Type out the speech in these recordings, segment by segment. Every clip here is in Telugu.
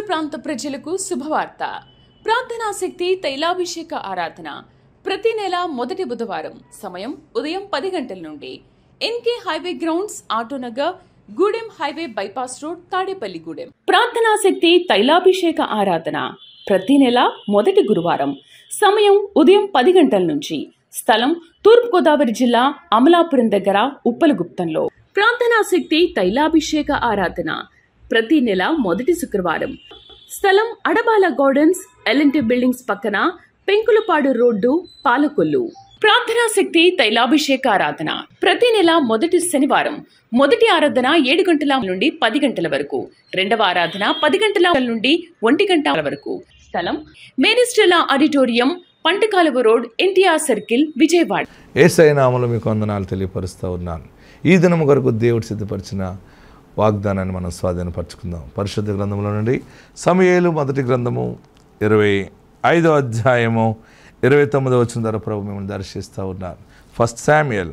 ప్రాంత ప్రజలకు శుభవార్త. ప్రార్థనాశక్తి తైలాభిషేక ఆరాధన ప్రతి నెల మొదటి బుధవారం. సమయం ఉదయం 10 గంటల నుండి. N K highway grounds, Autonagar, Gudem highway bypass road, Tadepalli Gudem. ప్రార్థనాశక్తి తైలాభిషేక ఆరాధన ప్రతి నెల మొదటి గురువారం. సమయం ఉదయం 10 గంటల నుంచి. స్థలం తూర్పుగోదావరి జిల్లా, అమలాపురం దగ్గర, ఉప్పలగుప్తంలో. ప్రార్థనాశక్తి తైలాభిషేక ఆరాధన ప్రతి నెల మొదటి శుక్రవారం. స్థలం అడబాల గార్డెన్స్, ఎల్ఎన్టీ బిల్డింగ్స్ పక్కన, పెంకులపాడు రోడ్డు, పాలకొల్లు. ప్రార్థనాశక్తి తైలాభిషేక ఆరాధన ప్రతి నెల మొదటి శనివారం. మొదటి ఆరాధన 7 గంటల నుండి 10 గంటల వరకు. రెండవ ఆరాధన 10 గంటల నుండి 1 గంట వరకు. స్థలం మేరీస్టెల్లా auditorium, పంటకాలువ road, NTR circle, Vijayawada. యేసయ్య నామములో మీకు వందనాలు తెలియపరుస్తూ ఉన్నాను. ఈ దినము కొరకు దేవుడు సిద్ధపరిచిన వాగ్దానాన్ని మనం స్వాధీనపరచుకుందాం. పరిశుద్ధ గ్రంథంలో నుండి సమూయేలు మొదటి గ్రంథము 25వ అధ్యాయము 29వ వచనం ద్వారా ప్రభు మిమ్మల్ని దర్శిస్తూ ఉన్నారు. 1 Samuel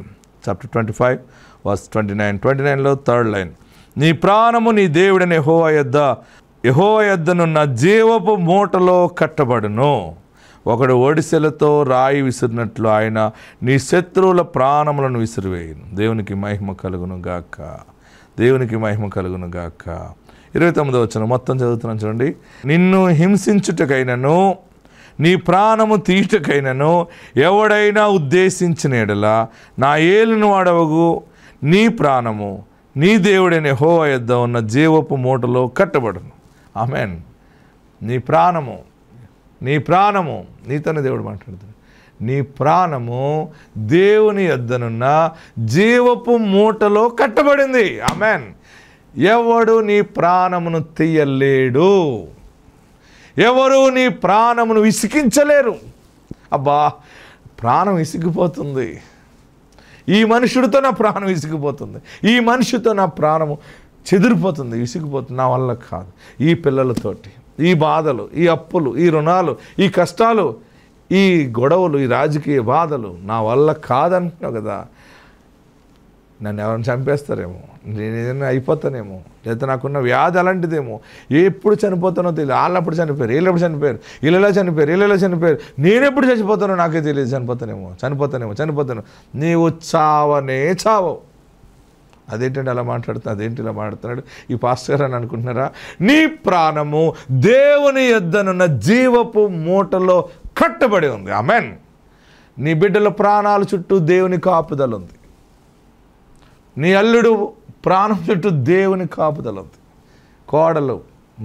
chapter 25 verse 29లో 3rd line. నీ ప్రాణము నీ దేవుడైన యెహోవా యొద్దనున్న జీవపు మూటలో కట్టబడును. ఒకడు ఒడిసెలతో రాయి విసిరినట్లు ఆయన నీ శత్రువుల ప్రాణములను విసిరివేయును. దేవునికి మహిమ కలుగును గాక. దేవునికి మహిమ కలుగును గాక. 29వ వచనం మొత్తం చదువుతున్నాను చూడండి. నిన్ను హింసించుటకైనను నీ ప్రాణము తీయుటకైనను ఎవడైనా ఉద్దేశించిన ఎడల నా ఏలును వాడవగు నీ ప్రాణము నీ దేవుడైన యెహోవా యొద్ద ఉన్న జీవపు మూటలో కట్టబడును. ఆమేన్. నీ ప్రాణము నీతోనే దేవుడు మాట్లాడుతాడు. నీ ప్రాణము దేవుని యొద్దనున్న జీవపు మూటలో కట్టబడింది. ఆమేన్. ఎవడు నీ ప్రాణమును తీయలేడు, ఎవరు నీ ప్రాణమును విసికించలేరు. అబ్బా, ప్రాణం విసిగిపోతుంది. ఈ మనుషుడితో నా ప్రాణం విసిగిపోతుంది, ఈ మనిషితో నా ప్రాణము చెదిరిపోతుంది, విసిగిపోతుంది. నా వల్ల కాదు. ఈ పిల్లలతోటి ఈ బాధలు, ఈ అప్పులు, ఈ రుణాలు, ఈ కష్టాలు, ఈ గొడవలు, ఈ రాజకీయ బాధలు నా వల్ల కాదంటున్నావు కదా. నన్ను ఎవరైనా చంపేస్తారేమో, నేను ఏదైనా అయిపోతానేమో, లేదా నాకున్న వ్యాధి అలాంటిదేమో, ఎప్పుడు చనిపోతానో తెలియదు. వాళ్ళప్పుడు చనిపోయారు, వీళ్ళప్పుడు చనిపోయారు, వీళ్ళలో చనిపోయారు, నేనెప్పుడు చచ్చిపోతానో నాకే తెలియదు. చనిపోతాను. నీవు చావవు. అదేంటంటే అలా మాట్లాడుతున్నా, అదేంటి ఇలా మాట్లాడుతున్నాడు ఈ పాస్టర్ అని అనుకుంటున్నారా? నీ ప్రాణము దేవుని యొద్దనున్న జీవపు మూటలో కట్టబడి ఉంది. ఆమేన్. నీ బిడ్డల ప్రాణాల చుట్టూ దేవుని కాపుదల ఉంది. నీ అల్లుడు ప్రాణం చుట్టూ దేవుని కాపుదల ఉంది. కోడలు,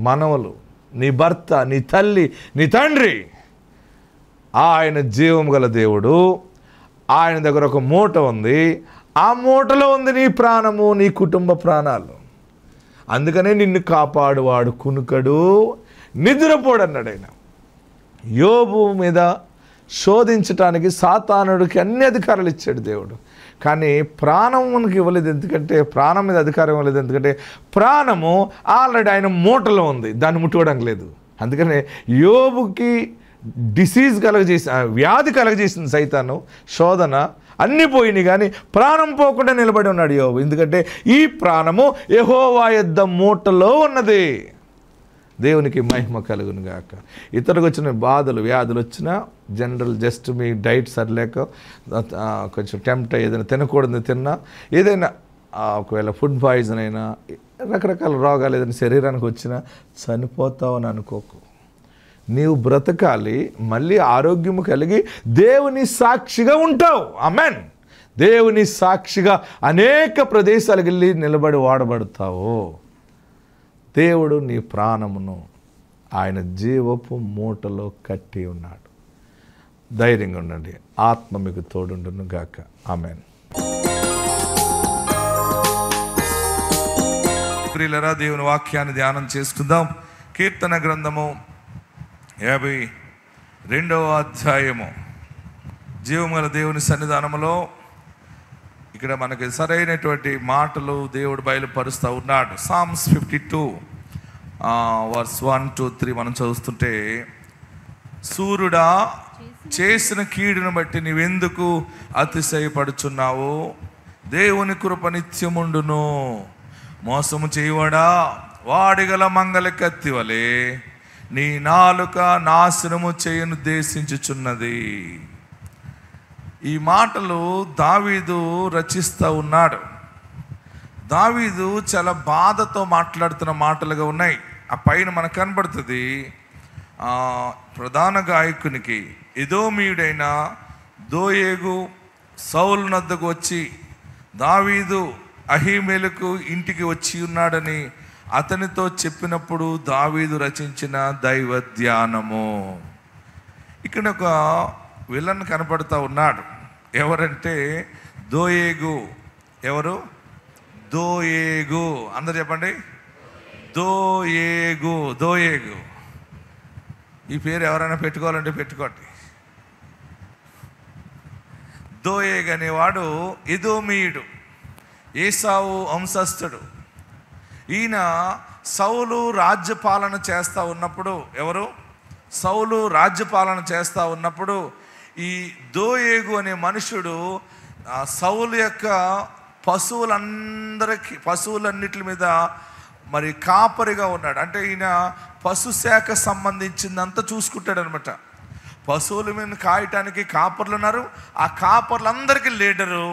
మనవలు, నీ భర్త, నీ తల్లి, నీ తండ్రి, ఆయన జీవం గల దేవుడు. ఆయన దగ్గర ఒక మూట ఉంది. ఆ మూటలో ఉంది నీ ప్రాణము, నీ కుటుంబ ప్రాణాలు. అందుకనే నిన్ను కాపాడువాడు కునుకడు, నిద్రపోడు అన్నాడు ఆయన. యోబు మీద శోధించటానికి సాతానుడికి అన్ని అధికారాలు ఇచ్చాడు దేవుడు. కానీ ప్రాణం మనకి ఇవ్వలేదు. ఎందుకంటే ప్రాణం మీద అధికారం ఇవ్వలేదు. ఎందుకంటే ప్రాణము ఆల్రెడీ ఆయన మూటలో ఉంది, దాన్ని ముట్టుకోవడానికి లేదు. అందుకనే యోబుకి వ్యాధి కలగజేసింది సైతాను, శోధన అన్నీ పోయినాయి, కానీ ప్రాణం పోకుండా నిలబడి ఉన్నాడు యోబు. ఎందుకంటే ఈ ప్రాణము యెహోవా యొద్ద మూటలో ఉన్నది. దేవునికి మహిమ కలుగును గాక. ఇతరులకు వచ్చిన బాధలు, వ్యాధులు వచ్చినా జస్ట్ మీ డైట్ సరిలేక కొంచెం టెంప్ట్ ఏదైనా తినకూడదు తిన్నా, ఏదైనా ఒకవేళ ఫుడ్ పాయిజన్ అయినా, రకరకాల రోగాలు ఏదైనా శరీరానికి వచ్చినా చనిపోతావని అనుకోకు. నీవు బ్రతకాలి, మళ్ళీ ఆరోగ్యము కలిగి దేవుని సాక్షిగా ఉంటావు. ఆమేన్. దేవుని సాక్షిగా అనేక ప్రదేశాలకు వెళ్ళి నిలబడి వాడబడతావు. దేవుడు నీ ప్రాణమును ఆయన జీవపు మూటలో కట్టి ఉన్నాడు. ధైర్యంగా ఉండండి. ఆత్మ మీకు తోడుండును గాక. ఆమేన్. ప్రియులారా, దేవుని వాక్యాన్ని ధ్యానం చేసుకుందాం. కీర్తన గ్రంథము 52వ అధ్యాయము. జీవముగల దేవుని సన్నిధానములో ఇక్కడ మనకి సరైనటువంటి మాటలు దేవుడు బయలుపరుస్తూ ఉన్నాడు. Psalms 52 verse 1 to 3 మనం చదువుతుంటే, సూర్యుడా చేసిన కీడును బట్టి నీవెందుకు అతిశయపడుచున్నావు? దేవుని కృప నిత్యముండును. మోసము చేయవాడా వాడిగల మంగళ కత్తి వలె నీ నాలుక నాశనము చేయనుద్దేశించుచున్నది. ఈ మాటలు దావీదు రచిస్తూ ఉన్నాడు. దావీదు చాలా బాధతో మాట్లాడుతున్న మాటలుగా ఉన్నాయి. ఆ పైన మనకు కనబడుతుంది, ప్రధాన గాయకునికి ఎదోమీయుడైన దోయేగు సౌలు నద్దకు వచ్చి దావీదు అహీమెలకు ఇంటికి వచ్చి ఉన్నాడని అతనితో చెప్పినప్పుడు దావీదు రచించిన దైవ ధ్యానము. ఇక్కడ ఒక విలన్ కనపడుతూ ఉన్నాడు. ఎవరంటే దోయేగు. ఎవరు? దోయేగు. అందరు చెప్పండి, దోయేగు. దోయేగు ఈ పేరు ఎవరైనా పెట్టుకోవాలంటే పెట్టుకోండి. దోయేగు అనేవాడు ఎదోమీయుడు, ఏసావు వంశస్థుడు. ఈయన సౌలు రాజ్యపాలన చేస్తూ ఉన్నప్పుడు, ఎవరు? సౌలు రాజ్యపాలన చేస్తూ ఉన్నప్పుడు ఈ దోయేగు అనే మనుషుడు సౌలు యొక్క పశువులన్నిటి మీద మరి కాపరిగా ఉన్నాడు. అంటే ఈయన పశు శాఖ సంబంధించిందంతా చూసుకుంటాడు అనమాట. పశువుల మీద కాయటానికి కాపర్లు ఉన్నారు. ఆ కాపర్లందరికీ లీడరు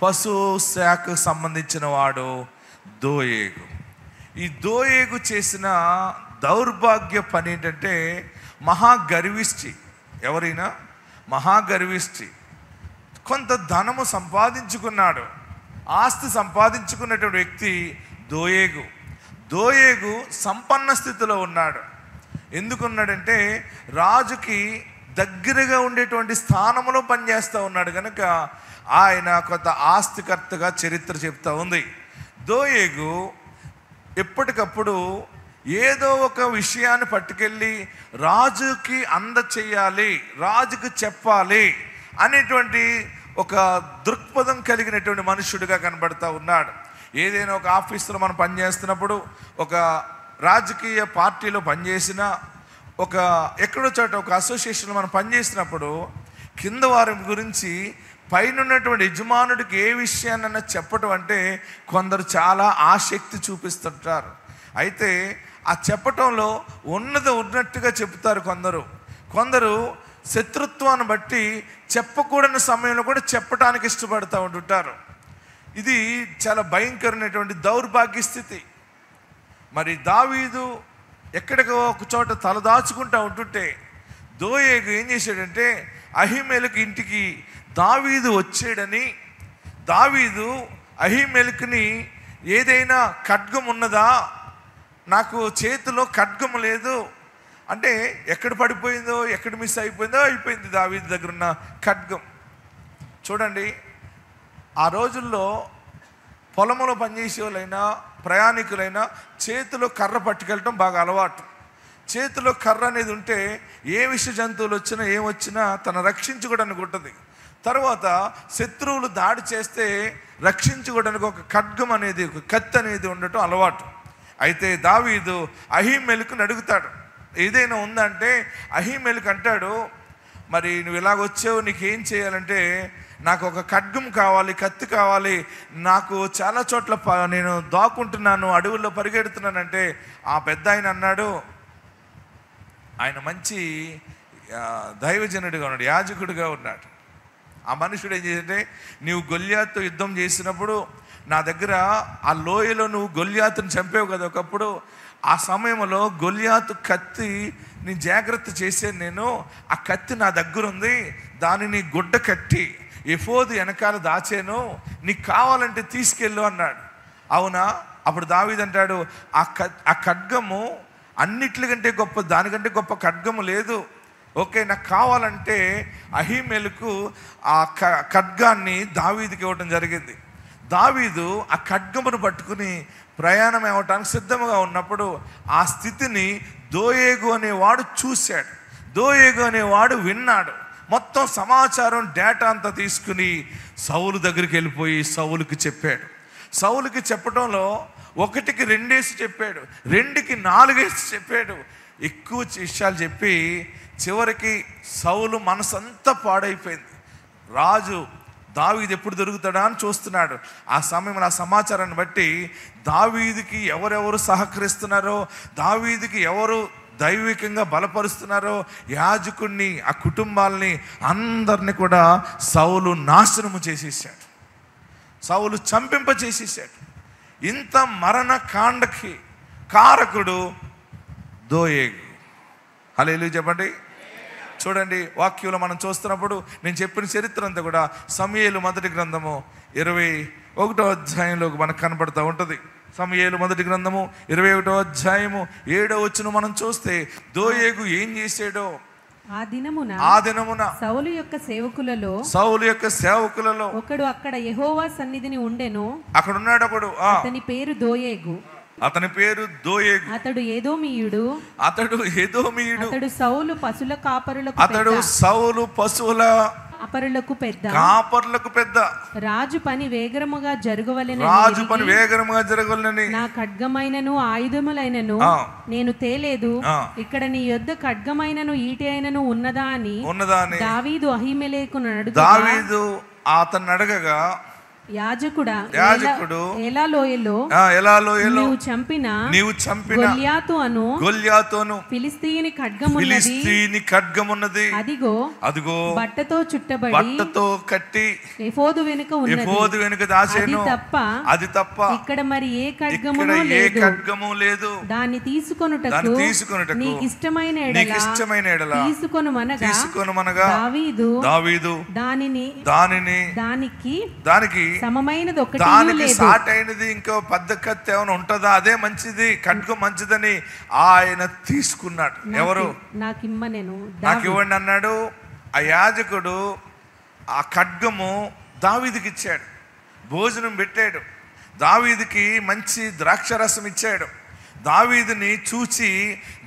పశు శాఖకు సంబంధించిన వాడు దోయేగు. ఈ దోయేగు చేసిన దౌర్భాగ్య పని ఏంటంటే మహాగర్విష్టి. ఎవరైనా మహాగర్విష్టి. కొంత ధనము సంపాదించుకున్నాడు, ఆస్తి సంపాదించుకున్నటువంటి వ్యక్తి దోయేగు. దోయేగు సంపన్న స్థితిలో ఉన్నాడు. ఎందుకున్నాడంటే రాజుకి దగ్గరగా ఉండేటువంటి స్థానంలో పనిచేస్తూ ఉన్నాడు కనుక ఆయన కొంత ఆస్తికర్తగా చరిత్ర చెప్తా ఉంది. దోయేగు ఎప్పటికప్పుడు ఏదో ఒక విషయాన్ని పట్టుకెళ్ళి రాజుకి అందచేయాలి, రాజుకి చెప్పాలి అనేటువంటి ఒక దృక్పథం కలిగినటువంటి మనుషుడిగా కనబడతా ఉన్నాడు. ఏదైనా ఒక ఆఫీసులో మనం పనిచేస్తున్నప్పుడు, ఒక రాజకీయ పార్టీలో పనిచేసిన, ఒక ఎక్కడో చోట ఒక అసోసియేషన్లో మనం పనిచేసినప్పుడు కింద వారి గురించి పైన ఉన్నటువంటి యజమానుడికి ఏ విషయాన్నైనా చెప్పటం అంటే కొందరు చాలా ఆసక్తి చూపిస్తుంటారు. అయితే ఆ చెప్పటంలో ఉన్నట్టుగా చెప్తారు కొందరు శత్రుత్వాన్ని బట్టి చెప్పకూడని సమయంలో కూడా చెప్పడానికి ఇష్టపడుతూ ఉంటుంటారు. ఇది చాలా భయంకరమైనటువంటి దౌర్భాగ్య స్థితి. మరి దావీదు ఎక్కడికో ఒక చోట తలదాచుకుంటూ ఉంటుంటే దోయేగు ఏం చేశాడంటే అహీమెలకు ఇంటికి దావీదు వచ్చాడని, దావీదు అహీమెలకుని ఏదైనా ఖడ్గం ఉన్నదా, నాకు చేతిలో ఖడ్గం లేదు అంటే, ఎక్కడ పడిపోయిందో ఎక్కడ మిస్ అయిపోయింది దావీదు దగ్గర ఉన్న ఖడ్గం. చూడండి, ఆ రోజుల్లో పొలంలో పనిచేసే వాళ్ళైనా ప్రయాణికులైనా చేతిలో కర్ర పట్టుకెళ్ళటం బాగా అలవాటు. చేతిలో కర్ర అనేది ఉంటే ఏ విష జంతువులు వచ్చినా ఏమొచ్చినా తను రక్షించుకోవడానికి ఉంటుంది. తర్వాత శత్రువులు దాడి చేస్తే రక్షించుకోవడానికి ఒక ఖడ్గం అనేది, ఒక కత్తి అనేది ఉండటం అలవాటు. అయితే దావీదు అహీమెలకుని అడుగుతాడు, ఏదైనా ఉందంటే అహీమెలకు అంటాడు, మరి నువ్వు ఇలాగొచ్చావు, నీకేం చేయాలంటే నాకు ఒక ఖడ్గం కావాలి, కత్తి కావాలి, నాకు చాలా చోట్ల నేను దాక్కుంటున్నాను, అడవుల్లో పరిగెడుతున్నానంటే ఆ పెద్ద ఆయన అన్నాడు, ఆయన మంచి దైవజనుడిగా ఉన్నాడు, యాజకుడిగా ఉన్నాడు. ఆ మనుషుడు ఏం చేసింటే, నీవు గొల్యాతుతో యుద్ధం చేసినప్పుడు నా దగ్గర ఆ లోయలో నువ్వు గొల్యాతుని చంపావు కదా ఒకప్పుడు, ఆ సమయంలో గొల్యాతు కత్తి నీ జాగ్రత్త చేశాను నేను, ఆ కత్తి నా దగ్గర ఉంది, దానిని గుడ్డ కట్టి ఎఫోదు వెనకాల దాచాను, నీకు కావాలంటే తీసుకెళ్ళు అన్నాడు. అవునా? అప్పుడు దావీదు అంటాడు, ఆ ఖడ్గము అన్నిట్లకంటే గొప్ప, దానికంటే గొప్ప ఖడ్గము లేదు. ఓకే, నాకు కావాలంటే అహీమెలకు ఆ ఖడ్గాన్ని దావీదుకి ఇవ్వడం జరిగింది. దావీదు ఆ ఖడ్గమును పట్టుకుని ప్రయాణం అవ్వటానికి సిద్ధంగా ఉన్నప్పుడు ఆ స్థితిని దోయేగు అనేవాడు చూశాడు, దోయేగు అనేవాడు విన్నాడు. మొత్తం సమాచారం డేటా అంతా తీసుకుని సౌలు దగ్గరికి వెళ్ళిపోయి సౌలుకి చెప్పాడు. సౌలుకి చెప్పడంలో 1కి 2 చెప్పాడు, 2కి 4 చెప్పాడు. ఎక్కువ విషయాలు చెప్పి చివరికి సౌలు మనసంతా పాడైపోయింది. రాజు దావీదు ఎప్పుడు దొరుకుతాడా అని చూస్తున్నాడు. ఆ సమయంలో ఆ సమాచారాన్ని బట్టి దావీదుకి ఎవరెవరు సహకరిస్తున్నారో, దావీదుకి ఎవరు దైవికంగా బలపరుస్తున్నారో యాజకుడిని, ఆ కుటుంబాలని అందరినీ కూడా సౌలు నాశనము చేసేసాడు. సౌలు చంపింప చేసేసాడు. ఇంత మరణ కాండకి కారకుడు దోయేగు. హల్లెలూయా చెప్పండి. చూడండి, వాక్యంలో మనం చూస్తున్నప్పుడు నేను చెప్పిన చరిత్ర అంతా కూడా సమూయేలు మొదటి గ్రంథము 21వ అధ్యాయంలోకి మనకు కనపడుతూ ఉంటుంది. సమూయేలు మొదటి గ్రంథము 21వ అధ్యాయము 7వ వచనం మనం చూస్తే దోయేగు ఏం చేశాడో, ఆ దినమున సౌలు యొక్క సేవకులలో ఒకడు అక్కడ యెహోవా సన్నిధిని ఉండెను. అక్కడ ఉన్నాడు ఒకడు, అతని పేరు దోయేగు. అతడు ఏదోమీయుడు. అతడు సౌలు పశువుల కాపరులకు పెద్ద. రాజు పని వేగరముగా జరగవలెనని నా ఖడ్గమైనను ఆయుధములైనను నేను తేలేదు. ఇక్కడ నీ యొద్ద ఖడ్గమైనను ఈటె అయినను ఉన్నదా అని దావీదు అహీమెలెకును అడగగా, యాజకుడు ఏలాలోయలో నీవు చంపిన గొల్యాతు అను ఫిలిస్తీయుని ఖడ్గమున్నది. అదిగో బట్టతో కట్టి ఎఫోదు వెనుక ఉన్నది. అది తప్ప ఇక్కడ మరి ఏ ఖడ్గము లేదు. దాన్ని తీసుకొనుటకు నీకు ఇష్టమైన ఎడల తీసుకొనుమనగా దావీదు దానికి దానికి సాట్ అయినది ఇంకో పెద్ద కత్తి ఏమైనా ఉంటుందా, అదే మంచిది, ఖడ్గం మంచిదని ఆయన తీసుకున్నాడు. ఎవరు నాకు ఇవ్వండి అన్నాడు. ఆ యాజకుడు ఆ ఖడ్గము దావీదుకి ఇచ్చాడు. భోజనం పెట్టాడు. దావీదుకి మంచి ద్రాక్షరసం ఇచ్చాడు. దావీదుని చూచి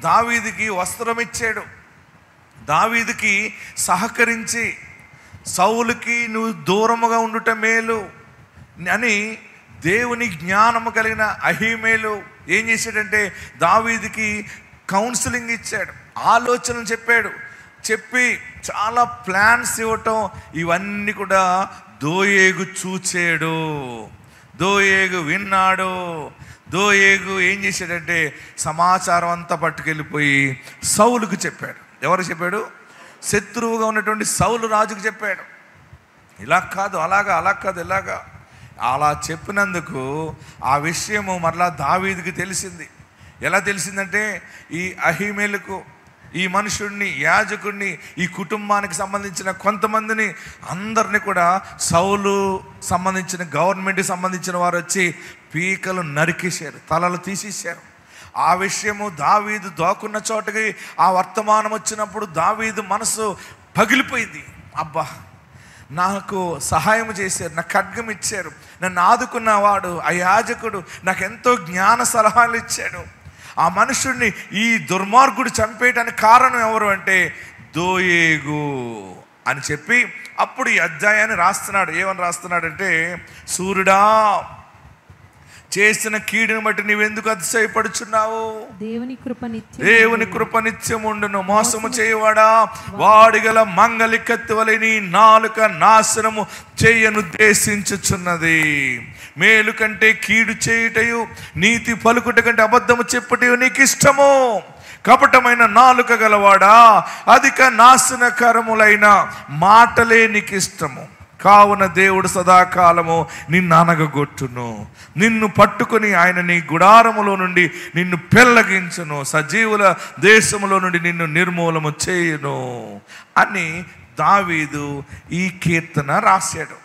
దావీదుకి వస్త్రం ఇచ్చాడు. దావీదుకి సహకరించి సౌలుకి నువ్వు దూరముగా ఉండుట మేలు అని దేవుని జ్ఞానము కలిగిన అహీమేలు ఏం చేశాడంటే దావీదుకి కౌన్సిలింగ్ ఇచ్చాడు, ఆలోచనలు చెప్పి చాలా ప్లాన్స్ ఇవ్వటం, ఇవన్నీ కూడా దోయేగు చూచాడు. దోయేగు విన్నాడు. దోయేగు ఏం చేశాడంటే సమాచారం అంతా పట్టుకెళ్ళిపోయి సౌలుకు చెప్పాడు. ఎవరు చెప్పాడు? శత్రువుగా ఉన్నటువంటి సౌలు రాజుకు చెప్పాడు. ఇలా కాదు అలా కాదు ఇలాగా. అలా చెప్పినందుకు ఆ విషయము మరలా దావీదుకి తెలిసింది. ఎలా తెలిసిందంటే ఈ అహీమేలుకు, ఈ మనుషుడిని, యాజకుడిని, ఈ కుటుంబానికి సంబంధించిన కొంతమందిని అందరినీ కూడా సౌలు సంబంధించిన గవర్నమెంట్కి సంబంధించిన వారు వచ్చి పీకలు నరికేశారు, తలలు తీసేశారు. ఆ విషయము దావీదు దాక్కున్న చోటకి ఆ వర్తమానం వచ్చినప్పుడు దావీదు మనసు పగిలిపోయింది. అబ్బా, నాకు సహాయం చేశారు, నాకు ఖడ్గం ఇచ్చారు, నన్ను ఆదుకున్నవాడు ఆ యాజకుడు నాకు ఎంతో జ్ఞాన సలహాలు ఇచ్చాడు. ఆ మనుషుడిని ఈ దుర్మార్గుడు చంపేయడానికి కారణం ఎవరు అంటే దోయేగు అని చెప్పి అప్పుడు ఈ అధ్యాయాన్ని రాస్తున్నాడు. ఏమని రాస్తున్నాడంటే, సూర్యుడా చేసిన కీడుని బట్టి నీవెందుకు అతిశయపడుచున్నావు? దేవుని కృప నిత్యం ఉండును. మోసము చేయవాడా, వాడిగల మంగలి కత్తి వలె నీ నాలుక నాశనము చేయనుద్దేశించుచున్నది. మేలు కంటే కీడు చేయుటయు, నీతి పలుకుట కంటే అబద్ధము చెప్పుటయు నీకు ఇష్టము. కపటమైన నాలుక గలవాడా, అధిక నాశనకరములైన మాటలే నీకు ఇష్టము. కావున దేవుడు సదాకాలము నిన్ను అనగగొట్టును, నిన్ను పట్టుకుని ఆయన నీ గుడారములో నుండి నిన్ను పెళ్ళగించును, సజీవుల దేశములో నుండి నిన్ను నిర్మూలము చేయును అని దావీదు ఈ కీర్తన రాశాడు.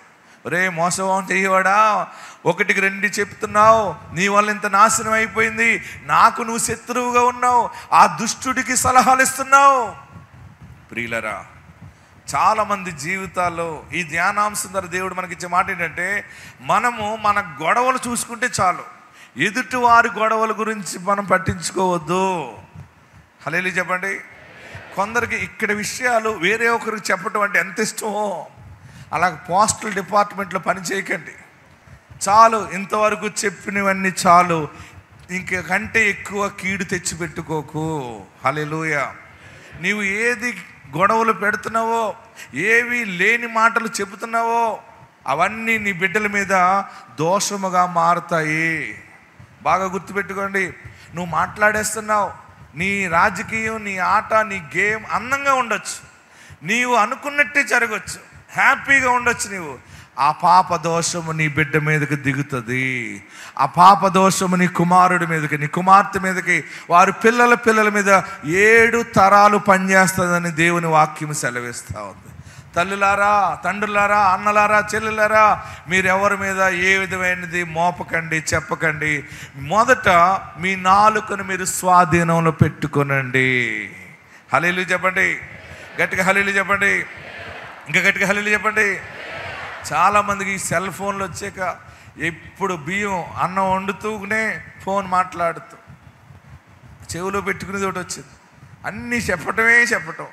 రే మోసం చేయవాడా, ఒకటికి రెండు చెప్తున్నావు, నీ వల్ల ఇంత నాశనం అయిపోయింది, నాకు నువ్వు శత్రువుగా ఉన్నావు, ఆ దుష్టుడికి సలహాలు ఇస్తున్నావు. ప్రియులరా, చాలామంది జీవితాల్లో ఈ ధ్యానాంశం ద్వారా దేవుడు మనకిచ్చే మాట ఏంటంటే, మనము మన గొడవలు చూసుకుంటే చాలు, ఎదుటి వారి గొడవల గురించి మనం పట్టించుకోవద్దు. హల్లెలూయా చెప్పండి. కొందరికి ఇక్కడ విషయాలు వేరే ఒకరికి చెప్పటం అంటే ఎంత ఇష్టమో, అలాగ పోస్టల్ డిపార్ట్మెంట్లో పని చేయకండి. చాలు, ఇంతవరకు చెప్పినవన్నీ చాలు, ఇంకంటే ఎక్కువ కీడు తెచ్చిపెట్టుకోకు. హల్లెలూయా. నీవు ఏది గొడవలు పెడుతున్నావో, ఏవి లేని మాటలు చెబుతున్నావో, అవన్నీ నీ బిడ్డల మీద దోషముగా మారుతాయి. బాగా గుర్తుపెట్టుకోండి. నువ్వు మాట్లాడేస్తున్నావు, నీ రాజకీయం, నీ ఆట, నీ గేమ్ అందంగా ఉండొచ్చు, నీవు అనుకున్నట్టే జరగచ్చు, హ్యాపీగా ఉండొచ్చు. నీవు ఆ పాప దోషము నీ బిడ్డ మీదకి దిగుతుంది. ఆ పాప దోషము నీ కుమారుడి మీదకి, నీ కుమార్తె మీదకి, వారి పిల్లల మీద 7 తరాలు పనిచేస్తుందని దేవుని వాక్యం సెలవిస్తూ ఉంది. తల్లులారా, తండ్రులారా, అన్నలారా, చెల్లెలారా, మీరెవరి మీద ఏ విధమైనది మోపకండి, చెప్పకండి. మొదట మీ నాలుకను మీరు స్వాధీనంలో పెట్టుకోనండి. హల్లెలూయా చెప్పండి, గట్టిగా హల్లెలూయా చెప్పండి, ఇంకా గట్టిగా హల్లెలూయా చెప్పండి. చాలామందికి ఈ సెల్ ఫోన్లు వచ్చాక ఎప్పుడు బియ్యం అన్నం వండుతూనే ఫోన్ మాట్లాడుతూ చెవిలో పెట్టుకునేది ఒకటి వచ్చింది. అన్నీ చెప్పటం.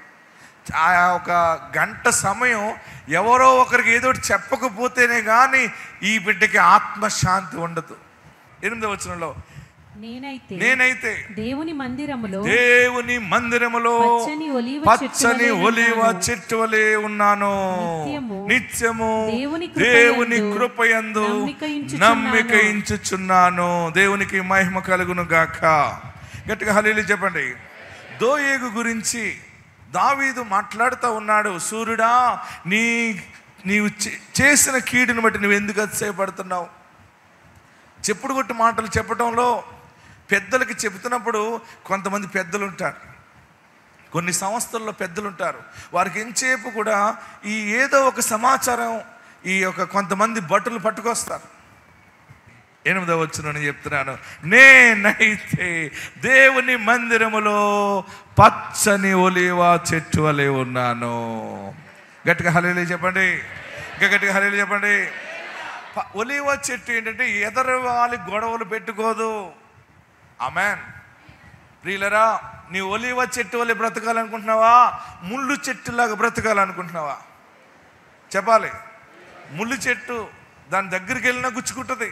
ఒక గంట సమయం ఎవరో ఒకరికి ఏదో చెప్పకపోతేనే కానీ ఈ బిడ్డకి ఆత్మశాంతి ఉండదు. 8వ వచనంలో, నేనైతే దేవుని మందిరములో పచ్చని ఒలీవ చెట్టు వలె ఉన్నాను, నిత్యము దేవుని కృపయందు నమ్మికయించుచున్నాను. దేవునికి మహిమ కలుగును గాక. గట్టిగా హల్లెలూయా చెప్పండి. దోయేగు గురించి దావీదు మాట్లాడుతూ ఉన్నాడు. సూర్యుడా, నీవు చేసిన కీడుని బట్టి నువ్వు ఎందుకు అతిశయపడుతున్నావు? చెప్పుడు కొట్టి మాటలు చెప్పడంలో పెద్దలకి చెబుతున్నప్పుడు కొంతమంది పెద్దలు ఉంటారు, కొన్ని సంస్థల్లో పెద్దలు ఉంటారు. వారికి ఎంతసేపు కూడా ఈ ఏదో ఒక సమాచారం ఈ యొక్క కొంతమంది భటులు పట్టుకొస్తారు. 8వ వచనం చెప్తున్నాను, నేనైతే దేవుని మందిరములో పచ్చని ఒలీవ చెట్టు వలె ఉన్నాను. గట్టిగా హల్లెలూయా చెప్పండి, ఇంకా గట్టిగా హల్లెలూయా చెప్పండి. ఒలీవ చెట్టు ఏంటంటే ఎదరవాలి గొడవలు పెట్టుకోదు. ఆమేన్. ప్రియులరా, నీ ఒలీవ చెట్టు వలె బ్రతకాలనుకుంటున్నావా, ముళ్ళు చెట్టులాగా బ్రతకాలనుకుంటున్నావా? చెప్పాలి. ముళ్ళు చెట్టు దాని దగ్గరికి వెళ్ళినా గుచ్చుకుంటుంది,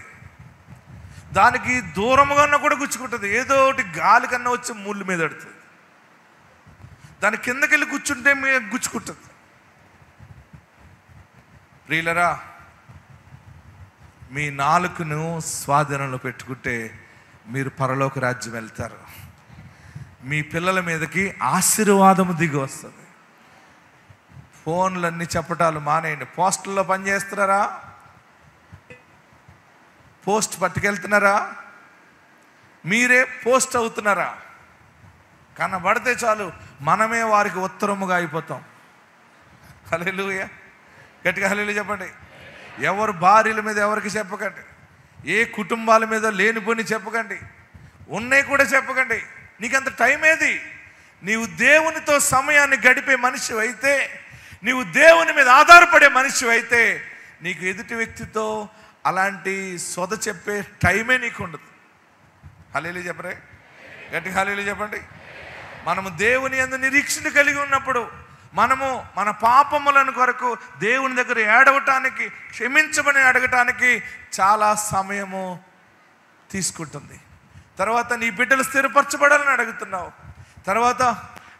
దానికి దూరముగా కూడా గుచ్చుకుంటుంది. ఏదో ఒకటి గాలి కన్నా వచ్చి ముళ్ళు మీద పడుతుంది, దాని కిందకి వెళ్ళి కూర్చుంటే మీద గుచ్చుకుంటుంది. ప్రియులరా, మీ నాలుకను స్వాధీనంలో పెట్టుకుంటే మీరు పరలోక రాజ్యం వెళ్తారు. మీ పిల్లల మీదకి ఆశీర్వాదము దిగి వస్తుంది. ఫోన్లన్నీ చెప్పటాలు మానేయండి. పోస్టుల్లో పనిచేస్తున్నారా? పోస్ట్ పట్టుకెళ్తున్నారా? మీరే పోస్ట్ అవుతున్నారా? కనబడితే చాలు మనమే వారికి ఉత్తరముగా అయిపోతాం. హల్లెలూయా, గట్టిగా హల్లెలూయా చెప్పండి. ఎవరు భార్యల మీద ఎవరికి చెప్పకండి, ఏ కుటుంబాల మీద లేనిపోని చెప్పకండి, ఉన్నాయి కూడా చెప్పకండి. నీకంత టైం ఏది? నీవు దేవునితో సమయాన్ని గడిపే మనిషి అయితే, నీవు దేవుని మీద ఆధారపడే మనిషి అయితే, నీకు ఎదుటి వ్యక్తితో అలాంటి సొద చెప్పే టైమే నీకు ఉండదు. హల్లెలూయా చెప్పరే, గట్టిగా హల్లెలూయా చెప్పండి. మనము దేవుని యందు నిరీక్షణ కలిగి ఉన్నప్పుడు మనము మన పాపములను కొరకు దేవుని దగ్గర ఏడవటానికి, క్షమించమని అడగటానికి చాలా సమయము తీసుకుంటుంది. తర్వాత నీ బిడ్డలు స్థిరపరచబడాలని అడుగుతున్నావు, తర్వాత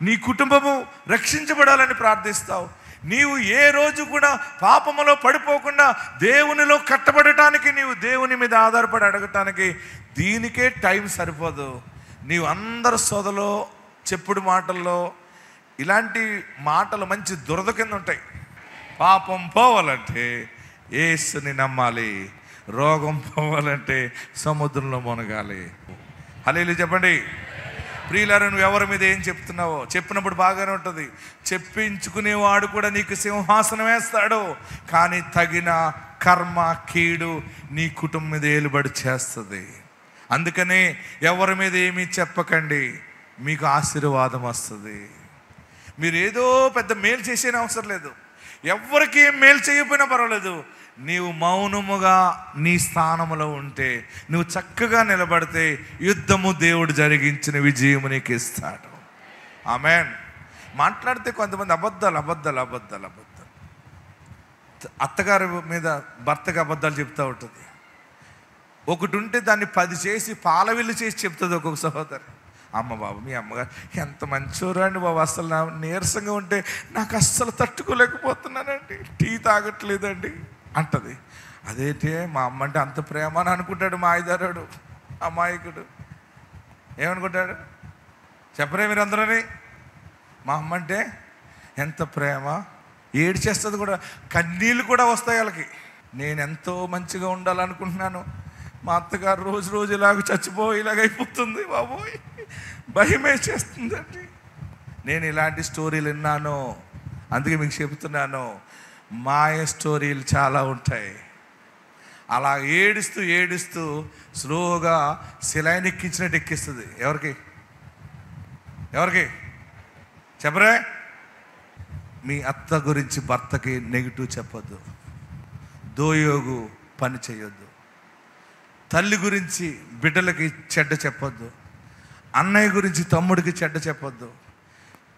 నీ కుటుంబము రక్షించబడాలని ప్రార్థిస్తావు. నీవు ఏ రోజు కూడా పాపములో పడిపోకుండా దేవునిలో కట్టబడటానికి, నీవు దేవుని మీద ఆధారపడి అడగటానికి దీనికే టైం సరిపోదు. నీవు అందరి సోదలో చెప్పుడు మాటల్లో ఇలాంటి మాటలు మంచి దురద కింద ఉంటాయి. పాపం పోవాలంటే యేసుని నమ్మాలి, రోగం పోవాలంటే సముద్రంలో మునగాలి. హల్లెలూయా చెప్పండి. ప్రియులారా, నువ్వు ఎవరి మీద ఏం చెప్తున్నావో చెప్పినప్పుడు బాగానే ఉంటుంది. చెప్పించుకునేవాడు కూడా నీకు సింహాసనం వేస్తాడు, కానీ తగిన కర్మ కీడు నీ కుటుంబం మీద ఏలుబడి చేస్తుంది. అందుకనే ఎవరి మీద ఏమీ చెప్పకండి, మీకు ఆశీర్వాదం వస్తుంది. మీరు ఏదో పెద్ద మేలు చేసేనే అవసరం లేదు, ఎవరికి ఏం మేలు చేయకపోయినా పర్వాలేదు. నీవు మౌనముగా నీ స్థానంలో ఉంటే, నువ్వు చక్కగా నిలబడితే యుద్ధము దేవుడు జరిగించిన విజయము నీకు ఇస్తాడు. ఆమేన్. మాట్లాడితే కొంతమంది అబద్ధాలు. అత్తగారి మీద భర్తకి అబద్ధాలు చెప్తూ ఉంటుంది. ఒకటి ఉంటే దాన్ని 10 చేసి పాలవిల్లు చేసి చెప్తుంది ఒక్కొక్క సహోదరి. అమ్మ బాబు, మీ అమ్మగారు ఎంత మంచోరు అండి బాబు, అసలు నా నీరసంగా ఉంటే నాకు అస్సలు తట్టుకోలేకపోతున్నానండి, టీ తాగట్లేదండి. అంటది. అదేంటి మా అమ్మ అంటే అంత ప్రేమ అని అనుకుంటాడు మా ఐదారుడు అమాయకుడు. ఏమనుకుంటాడు చెప్పరే మీరు అందరని? మా అమ్మ అంటే ఎంత ప్రేమ, ఏడ్చేస్తుంది కూడా, కన్నీళ్ళు కూడా వస్తాయి వాళ్ళకి. నేను ఎంతో మంచిగా ఉండాలనుకుంటున్నాను, మా అత్తగారు రోజు రోజు ఇలాగ ఇలాగైపోతుంది బాబోయ్, భయమే చేస్తుందండి. నేను ఇలాంటి స్టోరీలు విన్నాను, అందుకే మీకు చెబుతున్నాను. మాయ స్టోరీలు చాలా ఉంటాయి. అలా ఏడుస్తూ ఏడుస్తూ స్లోగా శిలాయిని ఎక్కించినట్టు ఎక్కిస్తుంది. ఎవరికి చెప్పరే? మీ అత్త గురించి భర్తకి నెగిటివ్ చెప్పొద్దు, దోయోగు పని చేయొద్దు. తల్లి గురించి బిడ్డలకి చెడ్డ చెప్పొద్దు. అన్నయ్య గురించి తమ్ముడికి చెడ్డ చెప్పొద్దు.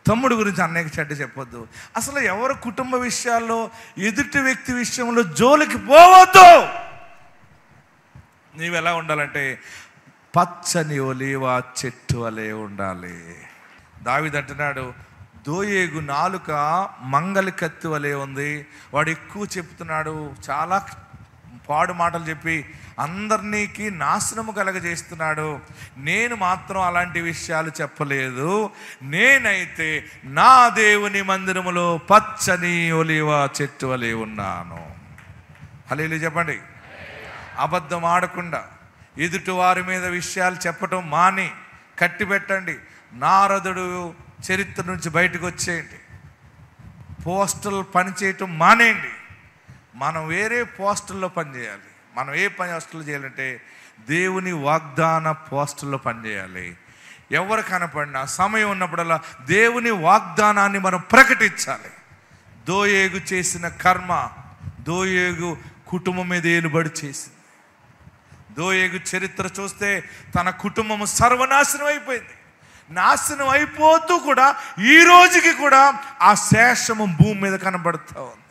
తమ్ముడు గురించి అన్నయ్యకి చెడ్డ చెప్పొద్దు. అసలు ఎవరు కుటుంబ విషయాల్లో ఎదుటి వ్యక్తి విషయంలో జోలికి పోవద్దు. నీవు ఎలా ఉండాలంటే పచ్చని ఒలీవ చెట్టు వలె ఉండాలి. దావీదు అంటున్నాడు, దోయేగు నాలుక మంగలి కత్తి వలె ఉంది. వాడు ఎక్కువ చెప్తున్నాడు, చాలా పాడు మాటలు చెప్పి అందరికీ నాశనము కలగజేస్తున్నాడు. నేను మాత్రం అలాంటి విషయాలు చెప్పలేదు. నేనైతే నా దేవుని మందిరములో పచ్చని ఒలీవ చెట్టు వలె ఉన్నాను. హల్లెలూయా చెప్పండి. అబద్ధం ఆడకుండా ఎదుటి వారి మీద విషయాలు చెప్పటం మాని కట్టిపెట్టండి. నారదుడు చరిత్ర నుంచి బయటకు వచ్చేయండి. పోస్టల్ పని చేయటం మానేయండి. మనం వేరే పోస్టల్లో పనిచేయాలి. మనం ఏ పోస్టల్లో చేయాలంటే దేవుని వాగ్దాన పోస్టల్లో పనిచేయాలి. ఎవరు కనపడినా సమయం ఉన్నప్పుడల్లా దేవుని వాగ్దానాన్ని మనం ప్రకటించాలి. దోయేగు చేసిన కర్మ, దోయేగు కుటుంబం మీద ఏలుబడి చేసింది. దోయేగు చరిత్ర చూస్తే తన కుటుంబం సర్వనాశనం అయిపోయింది. నాశనం అయిపోతూ కూడా ఈ రోజుకి కూడా ఆ శేషము భూమి మీద కనబడుతూ ఉంది.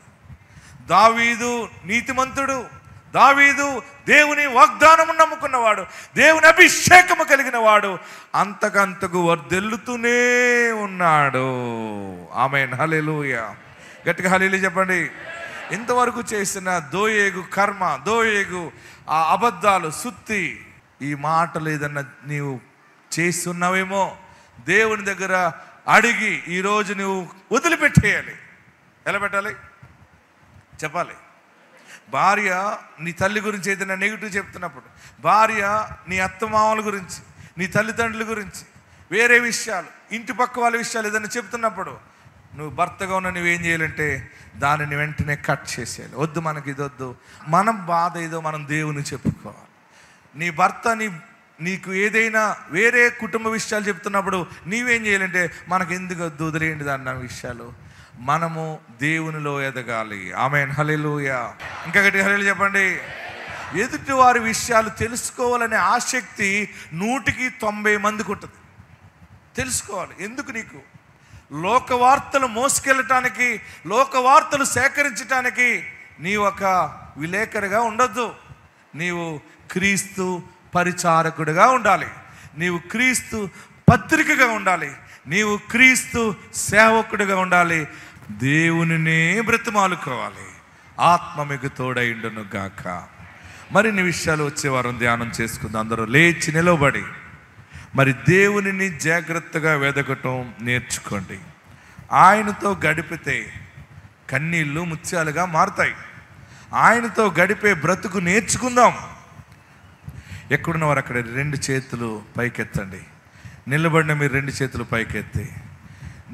దావీదు నీతిమంతుడు, దావీదు దేవుని వాగ్దానము నమ్ముకున్నవాడు, దేవుని అభిషేకము కలిగిన వాడు, అంతకంతకు వర్ధిల్లుతూనే ఉన్నాడు. ఆమేన్, హల్లెలూయా. గట్టిగా హల్లెలూయా చెప్పండి. ఇంతవరకు చేసిన దోయేగు కర్మ, దోయేగు ఆ అబద్ధాలు, సుత్తి, ఈ మాటలు ఏదన్నా నీవు చేస్తున్నావేమో దేవుని దగ్గర అడిగి ఈరోజు నువ్వు వదిలిపెట్టేయాలి. ఎలా పెట్టాలి చెప్పాలి. భార్య నీ తల్లి గురించి ఏదైనా నెగిటివ్ చెప్తున్నప్పుడు, భార్య నీ అత్తమామల గురించి, నీ తల్లిదండ్రుల గురించి, వేరే విషయాలు, ఇంటి పక్క వాళ్ళ విషయాలు ఏదైనా చెప్తున్నప్పుడు నువ్వు భర్తగా ఉన్న నువ్వేం చేయాలంటే దానిని వెంటనే కట్ చేసేయాలి. వద్దు, మనకి ఇది వద్దు, మనం బాధ ఏదో మనం దేవుని చెప్పుకోవాలి. నీ భర్త నీకు ఏదైనా వేరే కుటుంబ విషయాలు చెప్తున్నప్పుడు నీవేం చేయాలంటే మనకు ఎందుకు వద్దు, వదిలేయండి దాన్ని విషయాలు. మనము దేవునిలో ఎదగాలి. ఆమేన్, హల్లెలూయా. ఇంకా గట్టిగా హల్లెలూయా చెప్పండి. ఎదుటి వారి విషయాలు తెలుసుకోవాలనే ఆసక్తి 190 మందికి ఉంటుంది. తెలుసుకోవాలి. ఎందుకు? నీకు లోకవార్తలు మోసుకెళ్ళటానికి, లోకవార్తలు సేకరించటానికి నీవు ఒక విలేకరిగా ఉండొద్దు. నీవు క్రీస్తు పరిచారకుడిగా ఉండాలి. నీవు క్రీస్తు పత్రికగా ఉండాలి. నీవు క్రీస్తు సేవకుడిగా ఉండాలి. దేవునినే బ్రతిమాలుకోవాలి. ఆత్మ మీకు తోడైండును గాక. మరిన్ని విషయాలు వచ్చే వారం ధ్యానం చేసుకుందాం. అందరూ లేచి నిలబడి మరి దేవునిని జాగ్రత్తగా వెదకటం నేర్చుకోండి. ఆయనతో గడిపితే కన్నీళ్ళు ముత్యాలుగా మారుతాయి. ఆయనతో గడిపే బ్రతుకు నేర్చుకుందాం. ఎక్కడున్న వారు అక్కడ 2 చేతులు పైకెత్తండి. నిలబడిన మీరు 2 చేతులు పైకెత్తి,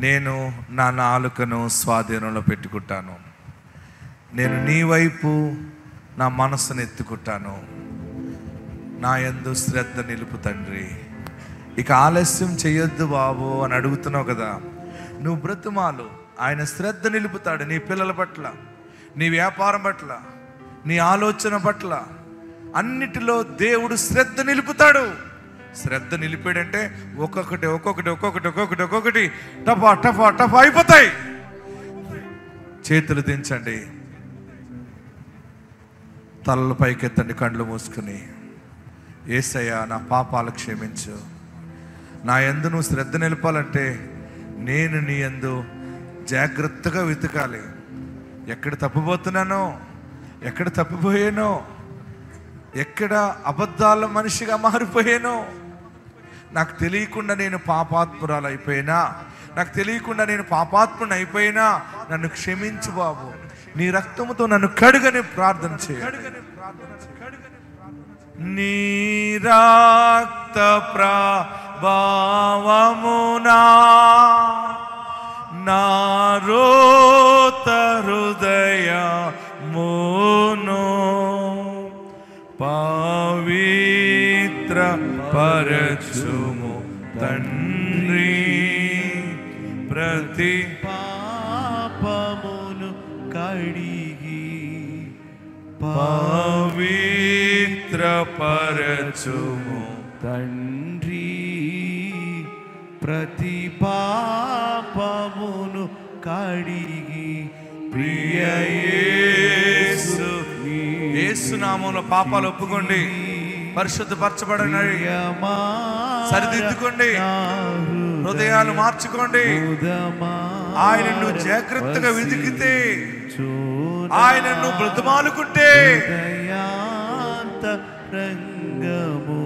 నేను నా నాలుకను స్వాధీనంలో పెట్టుకుంటాను, నేను నీ వైపు నా మనసును ఎత్తుకుంటాను, నా యందు శ్రద్ధ నిలుపు తండ్రి. ఇక ఆలస్యం చేయొద్దు బాబు అని అడుగుతున్నావు కదా, నువ్వు బ్రతుమాలు. ఆయన శ్రద్ధ నిలుపుతాడు నీ పిల్లల పట్ల, నీ వ్యాపారం పట్ల, నీ ఆలోచన పట్ల, అన్నిటిలో దేవుడు శ్రద్ధ నిలుపుతాడు. శ్రద్ధ నిలిపాడంటే ఒక్కొక్కటి టపా టపా టపా అయిపోతాయి. చేతులు దించండి, తలలు పైకెత్తండి, కళ్ళు మూసుకుని, యేసయ్యా నా పాపాలు క్షమించు. నా యందు నువ్వు శ్రద్ధ నిలపాలంటే నేను నీ యందు జాగ్రత్తగా వెతకాలి. ఎక్కడ తప్పుపోతున్నానో ఎక్కడ తప్పిపోయానో, ఎక్కడ అబద్ధాల మనిషిగా మారిపోయానో, నాకు తెలియకుండా నేను పాపాత్మురాలు అయిపోయినా, నాకు తెలియకుండా నేను పాపాత్ముని అయిపోయినా నన్ను క్షమించు బాబు, నీ రక్తముతో నన్ను కడుగని ప్రార్థన చేయాలి. నీ రక్త ప్రభావమునా నా రోత హృదయమును పవిత్ర పరచుము తండ్రి, ప్రతి పాపమును కడిగి పవిత్ర పరచుము తండ్రి, ప్రతి పాపమును కడిగి ప్రియ యేసు, యేసు నామములో పాపాలు ఒప్పుకోండి, పరిశుద్ధపరచబడండి, సరిదిద్దుకోండి, హృదయాలు మార్చుకోండి. ఆయనను జాగ్రత్తగా వెతికితే, ఆయనను బ్రతిమాలుకుంటే రంగము